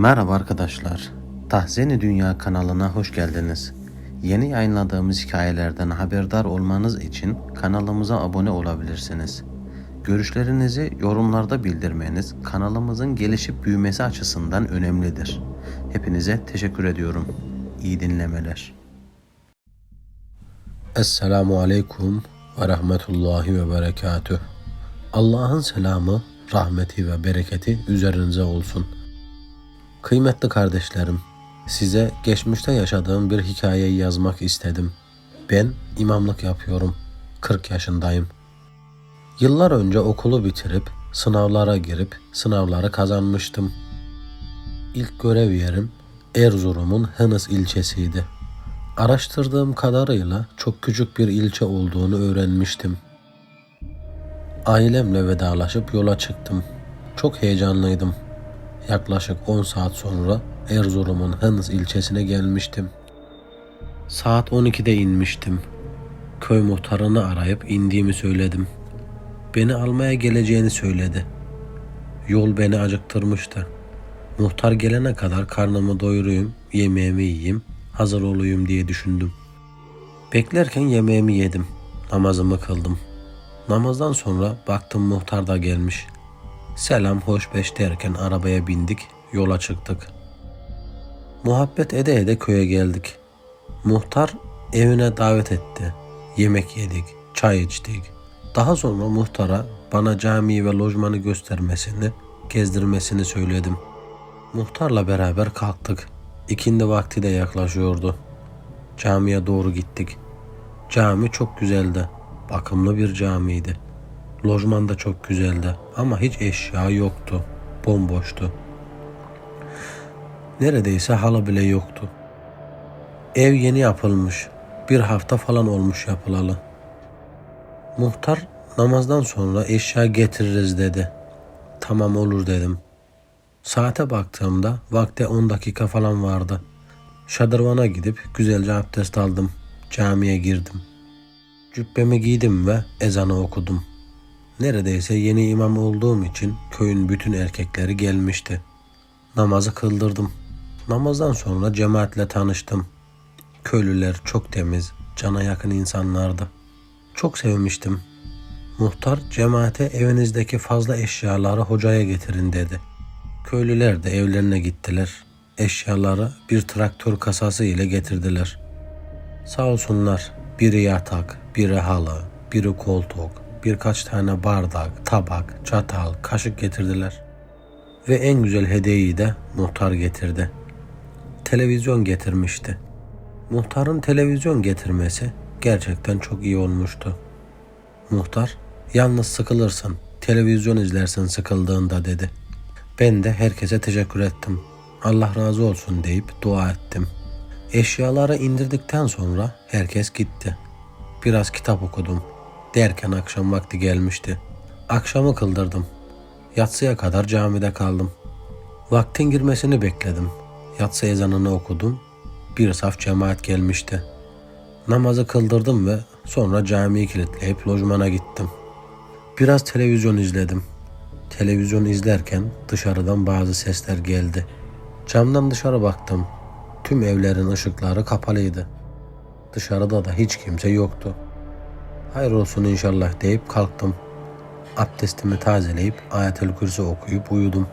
Merhaba arkadaşlar, Tahzeni Dünya kanalına hoş geldiniz. Yeni yayınladığımız hikayelerden haberdar olmanız için kanalımıza abone olabilirsiniz. Görüşlerinizi yorumlarda bildirmeniz kanalımızın gelişip büyümesi açısından önemlidir. Hepinize teşekkür ediyorum. İyi dinlemeler. Esselamu Aleyküm ve Rahmetullahi ve Berekatüh. Allah'ın selamı, rahmeti ve bereketi üzerinize olsun. Kıymetli kardeşlerim, size geçmişte yaşadığım bir hikayeyi yazmak istedim. Ben imamlık yapıyorum. 40 yaşındayım. Yıllar önce okulu bitirip sınavlara girip sınavları kazanmıştım. İlk görev yerim Erzurum'un Hınıs ilçesiydi. Araştırdığım kadarıyla çok küçük bir ilçe olduğunu öğrenmiştim. Ailemle vedalaşıp yola çıktım. Çok heyecanlıydım. Yaklaşık 10 saat sonra Erzurum'un Hınıs ilçesine gelmiştim. Saat 12'de inmiştim. Köy muhtarını arayıp indiğimi söyledim. Beni almaya geleceğini söyledi. Yol beni acıktırmıştı. Muhtar gelene kadar karnımı doyurayım, yemeğimi yiyeyim, hazır olayım diye düşündüm. Beklerken yemeğimi yedim, namazımı kıldım. Namazdan sonra baktım muhtar da gelmiş. Selam hoş beş derken arabaya bindik, yola çıktık. Muhabbet ede ede köye geldik. Muhtar evine davet etti. Yemek yedik, çay içtik. Daha sonra muhtara bana camiyi ve lojmanı göstermesini, gezdirmesini söyledim. Muhtarla beraber kalktık. İkindi vakti de yaklaşıyordu. Camiye doğru gittik. Cami çok güzeldi. Bakımlı bir camiydi. Lojman da çok güzeldi ama hiç eşya yoktu. Bomboştu. Neredeyse halı bile yoktu. Ev yeni yapılmış. Bir hafta falan olmuş yapılalı. Muhtar namazdan sonra eşya getiririz dedi. Tamam olur dedim. Saate baktığımda vakte 10 dakika falan vardı. Şadırvana gidip güzelce abdest aldım. Camiye girdim. Cübbemi giydim ve ezanı okudum. Neredeyse yeni imam olduğum için köyün bütün erkekleri gelmişti. Namazı kıldırdım. Namazdan sonra cemaatle tanıştım. Köylüler çok temiz, cana yakın insanlardı. Çok sevmiştim. Muhtar cemaate evinizdeki fazla eşyaları hocaya getirin dedi. Köylüler de evlerine gittiler. Eşyaları bir traktör kasası ile getirdiler. Sağ olsunlar, biri yatak, biri halı, biri koltuk, birkaç tane bardak, tabak, çatal, kaşık getirdiler. Ve en güzel hediyeyi de muhtar getirdi. Televizyon getirmişti. Muhtarın televizyon getirmesi gerçekten çok iyi olmuştu. Muhtar, yalnız sıkılırsın, televizyon izlersin sıkıldığında dedi. Ben de herkese teşekkür ettim. Allah razı olsun deyip dua ettim. Eşyaları indirdikten sonra herkes gitti. Biraz kitap okudum. Derken akşam vakti gelmişti. Akşamı kıldırdım. Yatsıya kadar camide kaldım. Vaktin girmesini bekledim. Yatsı ezanını okudum. Bir saf cemaat gelmişti. Namazı kıldırdım ve sonra camiyi kilitleyip lojmana gittim. Biraz televizyon izledim. Televizyon izlerken dışarıdan bazı sesler geldi. Camdan dışarı baktım. Tüm evlerin ışıkları kapalıydı. Dışarıda da hiç kimse yoktu. Hayır olsun inşallah deyip kalktım. Abdestimi tazeleyip Ayetül Kürsi okuyup uyudum.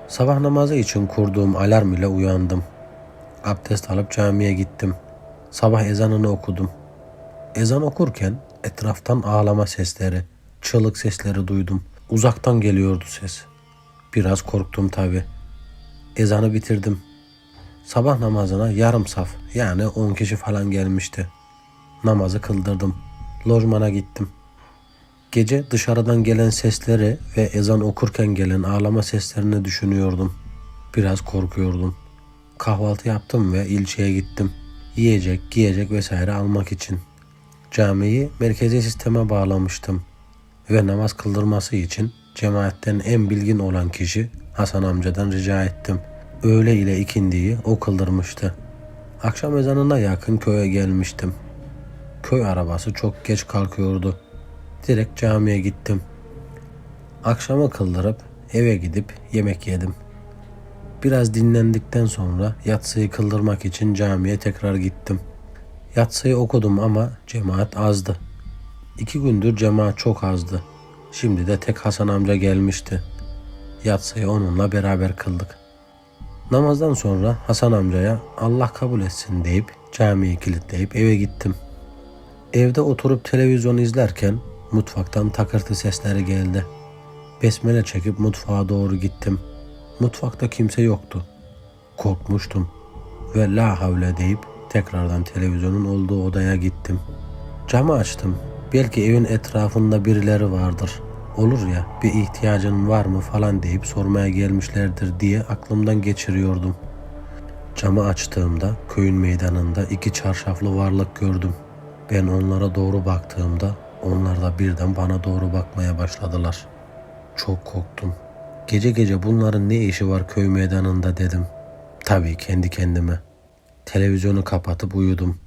Sabah namazı için kurduğum alarm ile uyandım. Abdest alıp camiye gittim. Sabah ezanını okudum. Ezan okurken etraftan ağlama sesleri, çığlık sesleri duydum. Uzaktan geliyordu ses. Biraz korktum tabii. Ezanı bitirdim. Sabah namazına yarım saf yani 10 kişi falan gelmişti. Namazı kıldırdım. Lojmana gittim. Gece dışarıdan gelen sesleri ve ezan okurken gelen ağlama seslerini düşünüyordum. Biraz korkuyordum. Kahvaltı yaptım ve ilçeye gittim. Yiyecek, giyecek vesaire almak için. Camiyi merkezi sisteme bağlamıştım. Ve namaz kıldırması için cemaatten en bilgin olan kişi Hasan amcadan rica ettim. Öğle ile ikindiyi o kıldırmıştı. Akşam ezanına yakın köye gelmiştim. Köy arabası çok geç kalkıyordu. Direkt camiye gittim. Akşamı kıldırıp eve gidip yemek yedim. Biraz dinlendikten sonra yatsıyı kıldırmak için camiye tekrar gittim. Yatsıyı okudum ama cemaat azdı. 2 gündür cemaat çok azdı. Şimdi de tek Hasan amca gelmişti. Yatsıyı onunla beraber kıldık. Namazdan sonra Hasan amcaya Allah kabul etsin deyip camiyi kilitleyip eve gittim. Evde oturup televizyon izlerken mutfaktan takırtı sesleri geldi. Besmele çekip mutfağa doğru gittim. Mutfakta kimse yoktu. Korkmuştum ve la havle deyip tekrardan televizyonun olduğu odaya gittim. Camı açtım. Belki evin etrafında birileri vardır. Olur ya, bir ihtiyacın var mı falan deyip sormaya gelmişlerdir diye aklımdan geçiriyordum. Camı açtığımda köyün meydanında 2 çarşaflı varlık gördüm. Ben onlara doğru baktığımda onlar da birden bana doğru bakmaya başladılar. Çok korktum. Gece gece bunların ne işi var köy meydanında dedim. Tabii kendi kendime. Televizyonu kapatıp uyudum.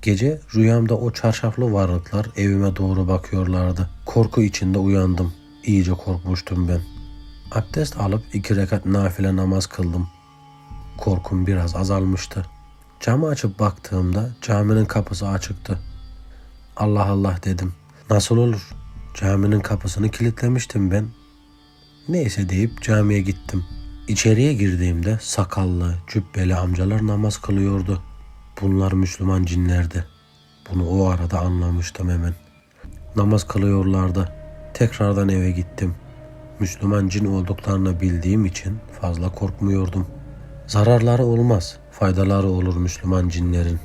Gece rüyamda o çarşaflı varlıklar evime doğru bakıyorlardı. Korku içinde uyandım. İyice korkmuştum ben. Abdest alıp 2 rekat nafile namaz kıldım. Korkum biraz azalmıştı. Camı açıp baktığımda caminin kapısı açıktı. Allah Allah dedim. Nasıl olur? Caminin kapısını kilitlemiştim ben. Neyse deyip camiye gittim. İçeriye girdiğimde sakallı, cübbeli amcalar namaz kılıyordu. Bunlar Müslüman cinlerdi. Bunu o arada anlamıştım hemen. Namaz kılıyorlardı. Tekrardan eve gittim. Müslüman cin olduklarını bildiğim için fazla korkmuyordum. Zararları olmaz, faydaları olur Müslüman cinlerin.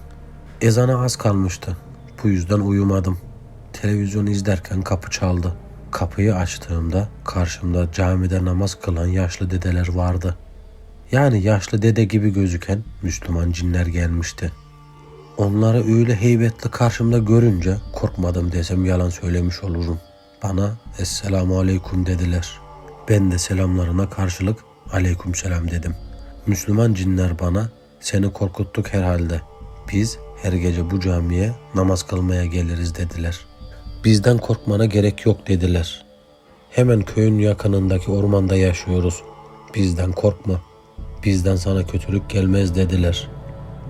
Ezana az kalmıştı. Bu yüzden uyumadım. Televizyon izlerken kapı çaldı. Kapıyı açtığımda karşımda camide namaz kılan yaşlı dedeler vardı. Yani yaşlı dede gibi gözüken Müslüman cinler gelmişti. Onları öyle heybetli karşımda görünce korkmadım desem yalan söylemiş olurum. Bana "Esselamu aleyküm" dediler. Ben de selamlarına karşılık "Aleyküm selam" dedim. Müslüman cinler bana "Seni korkuttuk herhalde. Biz her gece bu camiye namaz kılmaya geliriz" dediler. "Bizden korkmana gerek yok" dediler. "Hemen köyün yakınındaki ormanda yaşıyoruz. Bizden korkma. Bizden sana kötülük gelmez" dediler.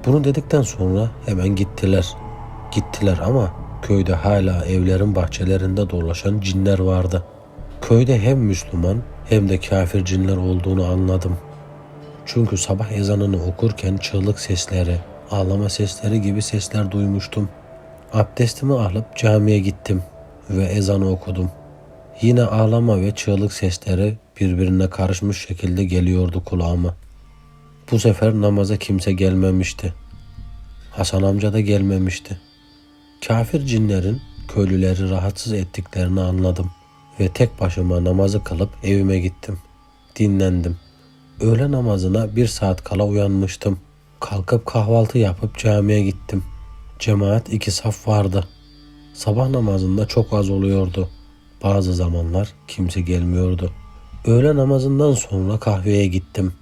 Bunu dedikten sonra hemen gittiler. Gittiler ama köyde hala evlerin bahçelerinde dolaşan cinler vardı. Köyde hem Müslüman hem de kafir cinler olduğunu anladım. Çünkü sabah ezanını okurken çığlık sesleri, ağlama sesleri gibi sesler duymuştum. Abdestimi alıp camiye gittim ve ezanı okudum. Yine ağlama ve çığlık sesleri birbirine karışmış şekilde geliyordu kulağıma. Bu sefer namaza kimse gelmemişti. Hasan amca da gelmemişti. Kafir cinlerin köylüleri rahatsız ettiklerini anladım ve tek başıma namazı kılıp evime gittim. Dinlendim. Öğle namazına 1 saat kala uyanmıştım. Kalkıp kahvaltı yapıp camiye gittim. Cemaat 2 saf vardı. Sabah namazında çok az oluyordu. Bazı zamanlar kimse gelmiyordu. Öğle namazından sonra kahveye gittim.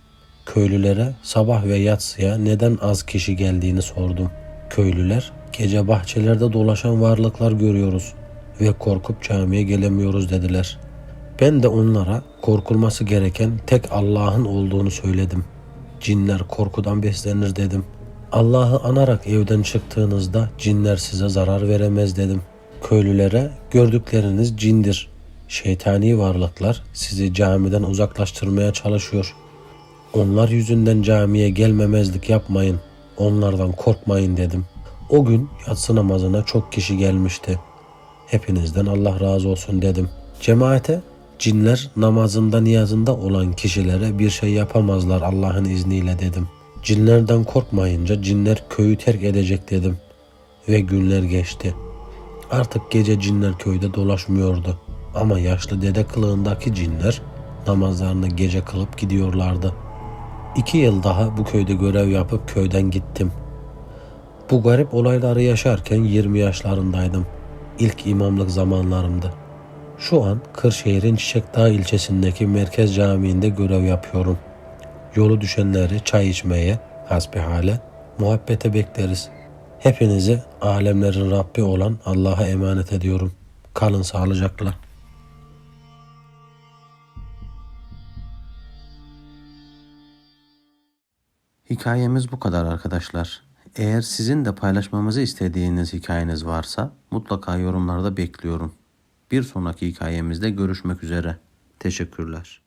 Köylülere sabah ve yatsıya neden az kişi geldiğini sordum. Köylüler gece bahçelerde dolaşan varlıklar görüyoruz ve korkup camiye gelemiyoruz dediler. Ben de onlara korkulması gereken tek Allah'ın olduğunu söyledim. Cinler korkudan beslenir dedim. Allah'ı anarak evden çıktığınızda cinler size zarar veremez dedim. Köylülere gördükleriniz cindir. Şeytani varlıklar sizi camiden uzaklaştırmaya çalışıyor. Onlar yüzünden camiye gelmemezlik yapmayın. Onlardan korkmayın dedim. O gün yatsı namazına çok kişi gelmişti. Hepinizden Allah razı olsun dedim. Cemaate cinler namazında niyazında olan kişilere bir şey yapamazlar Allah'ın izniyle dedim. Cinlerden korkmayınca cinler köyü terk edecek dedim. Ve günler geçti. Artık gece cinler köyde dolaşmıyordu. Ama yaşlı dede kılığındaki cinler namazlarını gece kılıp gidiyorlardı. 2 yıl daha bu köyde görev yapıp köyden gittim. Bu garip olayları yaşarken 20 yaşlarındaydım. İlk imamlık zamanlarımdı. Şu an Kırşehir'in Çiçekdağ ilçesindeki Merkez Camii'nde görev yapıyorum. Yolu düşenleri çay içmeye, hasbihale, muhabbete bekleriz. Hepinizi alemlerin Rabbi olan Allah'a emanet ediyorum. Kalın sağlıcakla. Hikayemiz bu kadar arkadaşlar. Eğer sizin de paylaşmamızı istediğiniz hikayeniz varsa mutlaka yorumlarda bekliyorum. Bir sonraki hikayemizde görüşmek üzere. Teşekkürler.